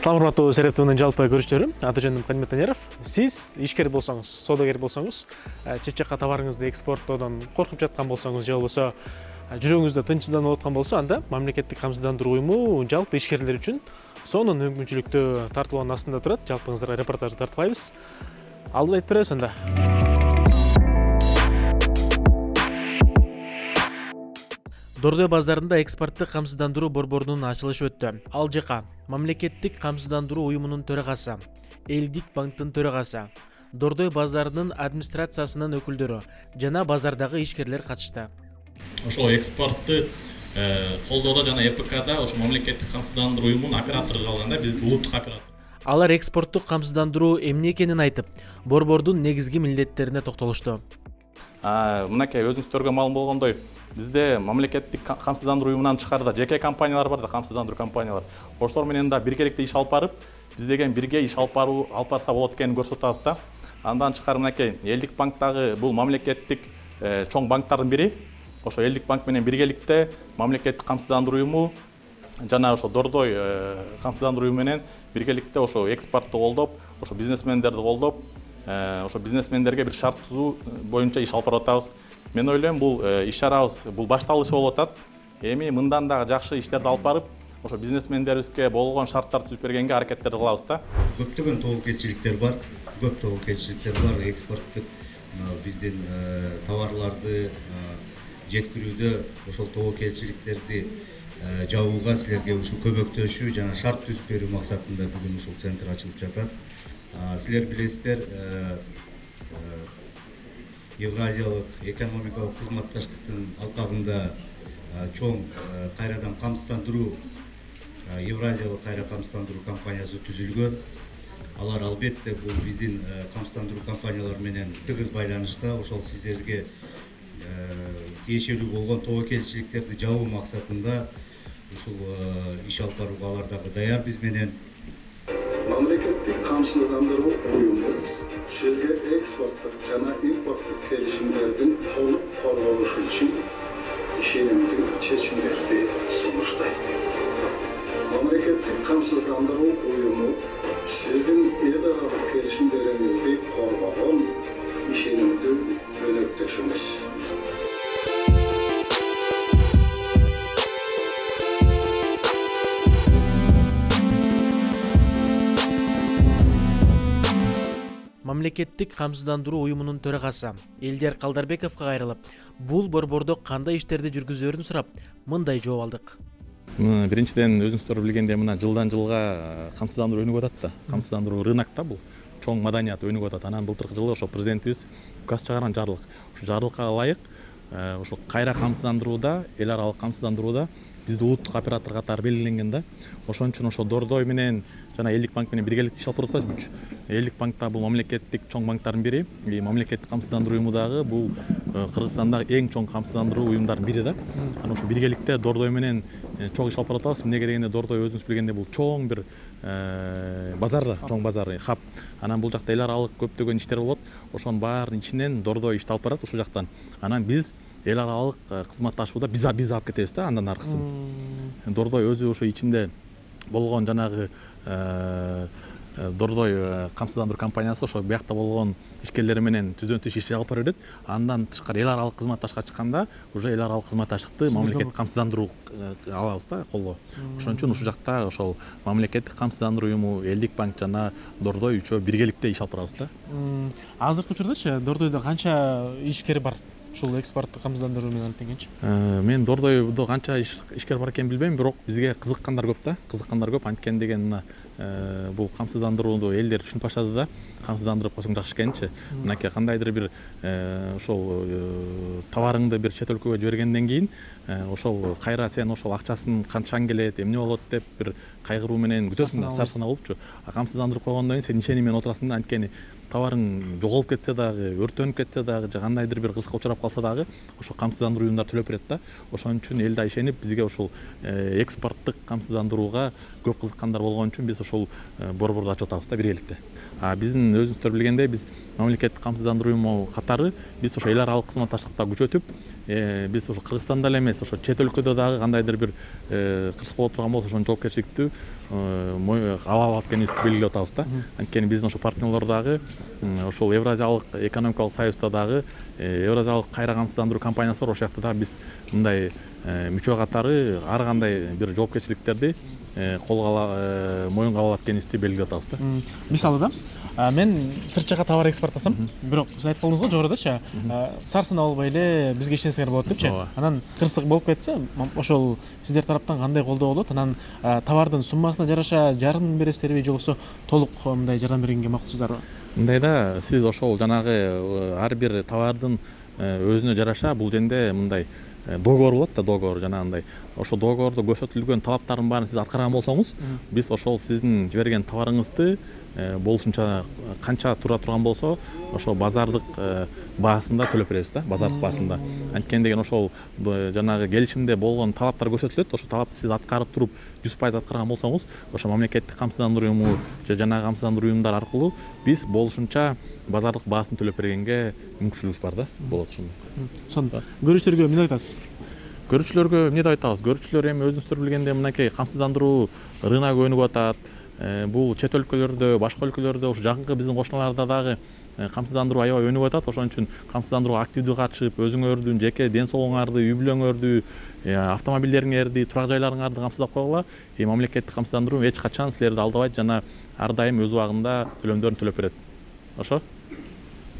Салам урматтуу Серептүүнүн жалпы көрүүчүлөрү, аты жөнүм Кадимет Танеров. Сиз ишкер болсоңуз, соодагер болсоңуз, чет жакка товарыңызды экспорттоодон коркуп жаткан болсоңуз, же болбосо жүрөгүңүздө тынчсызданып аткан болсо, анда мамлекеттик камсыздандыруу уюму жалпы ишкерлер үчүн сонун мүмкүнчүлүктүү тартууланын астында турат. Жалпыңыздарга репортажды тартпайбыз. Алдыда айтып беребиз анда. Дордой базарында экспорттук камсыздандыруу борборунун ачылышы өттү. Ал жака мамлекеттик камсыздандыруу уюмунун төрагасы, Элдик банктын төрагасы, Дордой базарынын администрациясынын өкүлдөрү жана базардагы ишкерлер катышты. Ошо экспортты колдоодо жана ЭПКда ошо мамлекеттик камсыздандыруу уюмунун оператору калганда биз улуттук оператор. Алар экспорттук камсыздандыруу эмне экенин айтып, борбордун негизги милдеттерине токтолушту. Мынакей өзүңүздөргө маалым болгондой, бизде мамлекеттик камсыздандыруу уюмунан тышкарыда жеке компаниялар бар да, камсыздандыруу компаниялар. Ошолор менен да биргеликте иш алып барып, биз деген бирге иш алып барса болот экенин көрсөтүп атабыз да. Андан тышкары мынакей Элдик банктагы бул мамлекеттик чоң банктардын бири. Ошо Элдик банк менен биргеликте мамлекеттик камсыздандыруу уюму жана ошо Дордой камсыздандыруу уюму менен биргеликте ошо экспортту колдоп, ошо бизнесмендерди колдоп, ошо бизнесмендерге бир шарт түзүү боюнча иш алып барып атабыз. Мен ойлойм, бул иш чарабыз бул башталышы болуп атат. Эми мындан дагы жакшы иштерди алып барып, ошо бизнесмендерибизге болгон шарттар түзүп бергенге аракеттерди кылабыз да. Көптөгөн тобокелчиликтер бар. Көп тобокелчиликтер бар. Экспорттук биздин товарларды жеткирүүдө ошол тобокелчиликтерди жабууга силерге ушул көмөктөшүү жана шарт түзүп берүү максатында бүгүн ушул центр ачылып жатат. Силер билесиздер, Евразиялык экономикалык кызматташтыктын алкагында чоң кайрадан камсыздандыруу, Евразиялык кайра камсыздандыруу компаниясы түзүлгөн. Алар албетте бул биздин камсыздандыруу компаниялар менен тыгыз байланышта. Ошол сиздерге тиешелүү болгон тобокелчиликтерди жабуу максатында ушул иш алып барууга алар дагы даяр биз менен. Мамлекеттик камсыздандыруу уюму сизге экспорттук жана импорттук келишимдердин толук корголушу үчүн ишенимдүү чечимдерди сунуштайт. Мамлекеттик камсыздандыруу уюму сиздин эл аралык келишимдериңизди коргогон ишенимдүү өнөктөшүңүз. Мамлекеттик камсыздандыруу уюмунун төрагасы Элдер Калдарбековго кайрылып, бул борбордо кандай иштерди жүргүзөрүн сурап, мындай жооп алдык. Биринчиден өзүңүздөр билгендей мына жылдан жылга камсыздандыруу өнүгүп атат да. Камсыздандыруу рынокто бул чоң маданият өнүгүп атат. Анан былтыркы жылы ошо президентибиз указ чыгарган жарлык. Ошо жарлыкка ылайык ошо кайра камсыздандырууда, эл аралык камсыздандырууда бизди улуттук оператор катары белгиленген да. Ошон үчүн ошо Дордой менен жана Элдик банк менен биргеликте иш алып барып атпайбызбы? Элдик банкта бул мамлекеттик чоң банктардын бири, мамлекеттик камсыздандыруу уюму дагы бул Кыргызстандагы эң чоң камсыздандыруу уюмдардын бири да. Анан ошо биргеликте Дордой менен чоң иш алып барып атабыз. Эмнеге дегенде Дордой өзүңүз билгендей бул чоң бир базар да, чоң базар, хаб. Анан бул жакта эл аралык көптөгөн иштер болот. Ошонун баарынын ичинен Дордой ишти алып барат ушул жактан. Анан биз эл аралык кызматташууда биз алып кетебиз да андан аркысын. Дордой өзү ошо ичинде болгон жанагы Дордой камсыздандыруу компаниясы ошо биякта болгон ишкерлери менен түздөн түз иш алып бара берет. Андан тышкары эл аралык кызматташка чыкканда уже эл аралык кызматташтыкты мамлекеттик камсыздандыруу алабыз да колго. Ошон үчүн ушул жакта ошол мамлекеттик камсыздандыруу уюму, Элдик банк жана Дордой үчөө биргеликте иш алып барабыз да. Азыркы учурдачы Дордойдо канча ишкер бар? Ушул экспорттук камсыздандыруу менен алектенгенчи. Мен Дордойдо канча ишкер бар экенин билбейм, бирок бизге кызыккандар көп да. Кызыккандар көп. Анткени деген мына бул камсыздандырууну элдер түшүнүп баштады да. Камсыздандырып койсоң жакшы экенчи. Мынакей кандайдыр бир ошол товарыңды бир чет өлкөгө жибергенден кийин ошол кайра сен ошол акчасын канчаң келет, эмне болот деп бир кайгыруу менен күтөсүң да, сарсанаа болупчу. Камсыздандырып койгондон кийин сен ишеним менен отурасың да, анткени товарың жоголуп кетсе дагы, өртөнүп кетсе дагы, же кандайдыр бир кырсыкка учурап калса дагы, ошо камсыздандыруу уюмдары төлөп берет да. Ошон үчүн эл да ишенип бизге ошол экспорттук камсыздандырууга көп кызыккандар болгон үчүн биз ошол борборду ачып атабыз да биргеликте. биздин өзүңүздөр билгендей биз мамлекеттик камсыздандыруу уюму катары биз ошо эл аралык кызматташтыкта күчөтүп, биз ошо Кыргызстанда эле эмес, ошо чет өлкөдө дагы кандайдыр бир кырсык боло турган болсо ошонун жоопкерчиликтүү ала алат экенибизди белгилеп атабыз да. Анткени биздин ошо партнерлор дагы ошол Евразиялык экономикалык союзда дагы Евразиялык кайра камсыздандыруу компаниясы бар, ошол жакта дагы биз мындай мүчө катары ар кандай бир жоопкерчиликтерди моюнга ала алат экенибизди белгилеп атабыз да. Мисалы да, мен сыртчага товар экспорттасам, бирок сиз айтып калдыңыз го жогорудачы, сарсына албай эле бизге ишенсеңер болот депчи. Анан кырсык болуп кетсе, ошол сиздер тараптан кандай колдоо болот? Анан товардын суммасына жараша жардам бересиздерби же болбосо толук мындай жардам бергенге макулсуздарбы? Мындай да, сиз ошол жанагы ар бир товардын өзүнө жараша бул жерде мындай договор болот да, договор жанагындай. Ошол договордо көрсөтүлгөн талаптардын баарын сиз аткарган болсоңуз, биз ошол сиздин жиберген товарыңызды болушунча канча тура турган болсо, ошол базардык баасында төлөп беребиз да, базардык баасында. Анткени деген ошол жанагы келишимде болгон талаптар көрсөтүлөт, ошол талапты сиз аткарып туруп 100% аткарган болсоңуз, ошо мамлекеттик камсыздандыруу уюму же жанагы камсыздандыруу уюмдар аркылуу биз болушунча базардык баасын төлөп бергенге мүмкүнчүлүгүбүз бар да, болот ошондой. Сонда көрүүчүлөргө эмне айтасыз? Көрүүчүлөргө эмне деп айтабыз? Көрүүчүлөр эми өзүңүздөр билгендей мынакей камсыздандыруу рыногу өнүгүп атат. Бул чет өлкөлөрдө, башка өлкөлөрдө, ушу жакынкы биздин кошуналарда дагы камсыздандыруу аябай өнүгүп атат. Ошон үчүн камсыздандырууга активдүү катышып, өзүңөрдүн жеке ден соолугуңарды, үй бүлөңөрдү, автомобилдериңерди, турак жайларыңарды камсыздап койгула. Мамлекеттик камсыздандыруу эч качан силерди алдабайт жана ар дайым өз убагында төлөмдөрүн төлөп берет. Ошо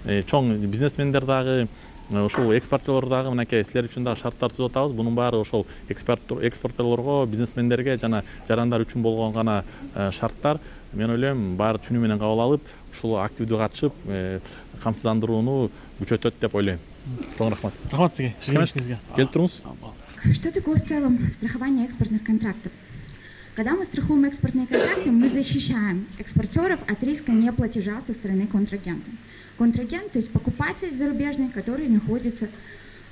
чоң бизнесмендер дагы, ошол экспортерлор дагы мынакей силер үчүн дагы шарттар түзүп атабыз. Бунун баары ошол экспортерлорго, бизнесмендерге жана жарандар үчүн болгон гана шарттар. Мен ойлойм, баары түшүнүү менен кабыл алып, ушул активдүү катышып, камсыздандырууну күчөтөт деп ойлойм. Чоң рахмат. Рахмат сизге. Келип туруңуз. Что такое в целом страхование экспортных контрактов? Когда мы страхуем экспортные контракты, мы защищаем экспортеров от риска неплатежа со стороны контрагента. Контрагент, то есть покупатель зарубежный, который находится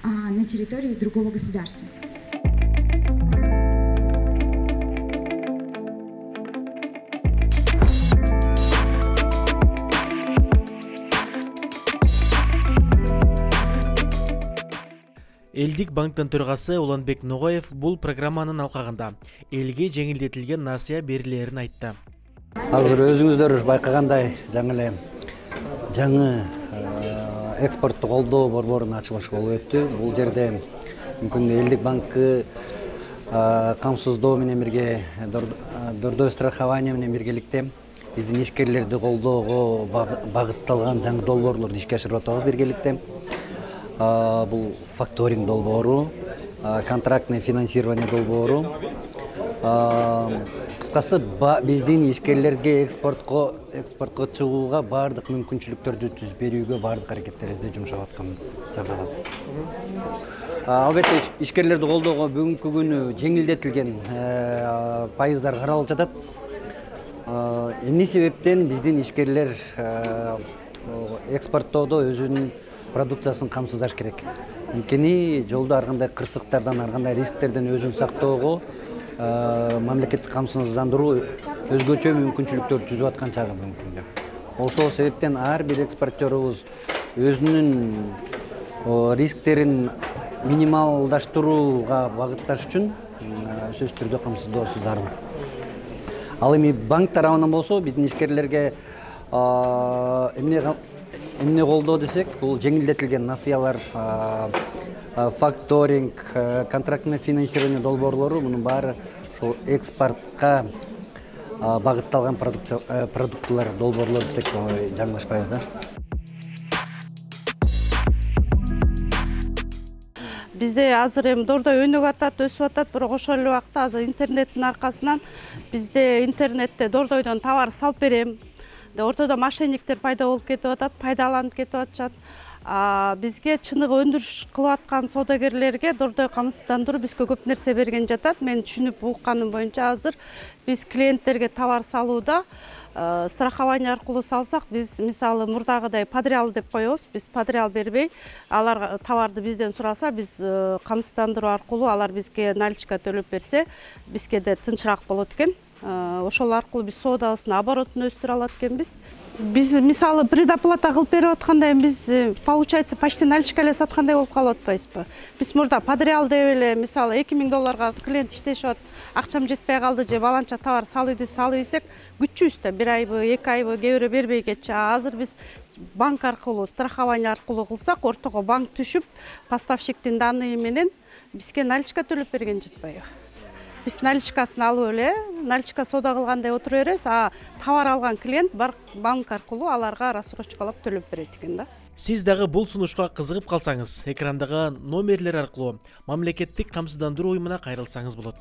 на территории другого государства. Элдик банктын төрагасы Уланбек Ноғоев бул программанын алкагында элге жеңилдетилген насыя берилерин айтты. Азыр өзүңүздөр байкагандай жаңы экспорттук колдоо борборунун ачылышы болуп өттү. Бул жерде мүмкүн Элдик банкы камсыздоо менен бирге, дордой страхование менен биргеликте биздин ишкерлерди колдоого багытталган жаңы долбоорлорду ишке ашырып атабыз биргеликте. Бул факторинг долбоору, контрактный финансирование долбоору. Кыскасы биздин ишкерлерге экспортко чыгууга баардык мүмкүнчүлүктөрдү түзүп берүүгө баардык аракеттерибизди жумшап аткан чагыбыз. Албетте ишкерлерди колдоого бүгүнкү күнү жеңилдетилген пайыздар каралып жатат. Эмне себептен биздин ишкерлер экспорттоодо өзүнүн продукциясын камсыздаш керек. Анткени жолдо ар кандай кырсыктардан, ар кандай рисктерден өзүн сактоого мамлекеттик камсыздандыруу өзгөчө мүмкүнчүлүктөр түзүп аткан чагы мүмкүн. Ошол себептен ар бир экспортерубуз өзүнүн рисктерин минималдаштырууга багытташ үчүн сөзсүз түрдө камсыздоосу зарыл. Ал эми банк тарабынан болсо биздин ишкерлерге эмне колдоо десек, бул жеңилдетилген насыялар, факторинг, контрактный финансирование долбоорлору, мунун баары ошол экспортко багытталган продуктылар, долбоорлор десек жаңылышпайбыз да. Бизде азыр эми дордой өнүгүп атат, өсүп атат, бирок ошол эле убакта азыр интернеттин аркасынан бизде интернетте дордойдон товар салып берем. Ортодо мошенниктер пайда болуп кетип атат, пайдаланып кетип атышат. Бизге чыныгы өндүрүш кылып аткан соодагерлерге дордой камсыздандыруу бизге көп нерсе берген жатат. Мен түшүнүп укканым боюнча азыр биз клиенттерге товар салууда страхование аркылуу салсак, биз мисалы мурдагыдай подреал деп коебуз. Биз подреал бербей, алар товарды бизден сураса, биз камсыздандыруу аркылуу алар бизге наличка төлөп берсе, бизге да тынчыраак болот экен. ошол аркылуу биз соодабыздын оборотун өстүрө алат экенбиз. Биз мисалы предоплата кылып берип атканда эми биз получается почти наличка эле саткандай болуп калып атпайбызбы? Биз мурда подреал деп эле мисалы $2000 клиент иштешип атат, акчам жетпей калды же баланча товар салып ийсек күтчүбүз да 1 айбы, 2 айбы, кээ бирөө бербей кетчү. Азыр биз банк аркылуу, страхование аркылуу кылсак, ортого банк түшүп, поставщиктин данные менен бизге наличка төлөп берген жатпайбы? Биз наличкасын алып эле, наличка соода кылгандай отура беребиз, а товар алган клиент банк аркылуу аларга рассрочкалап төлөп берет экен да. Сиз дагы бул сунушка кызыгып калсаңыз, экрандагы номерлер аркылуу мамлекеттик камсыздандыруу уюмуна кайрылсаңыз болот.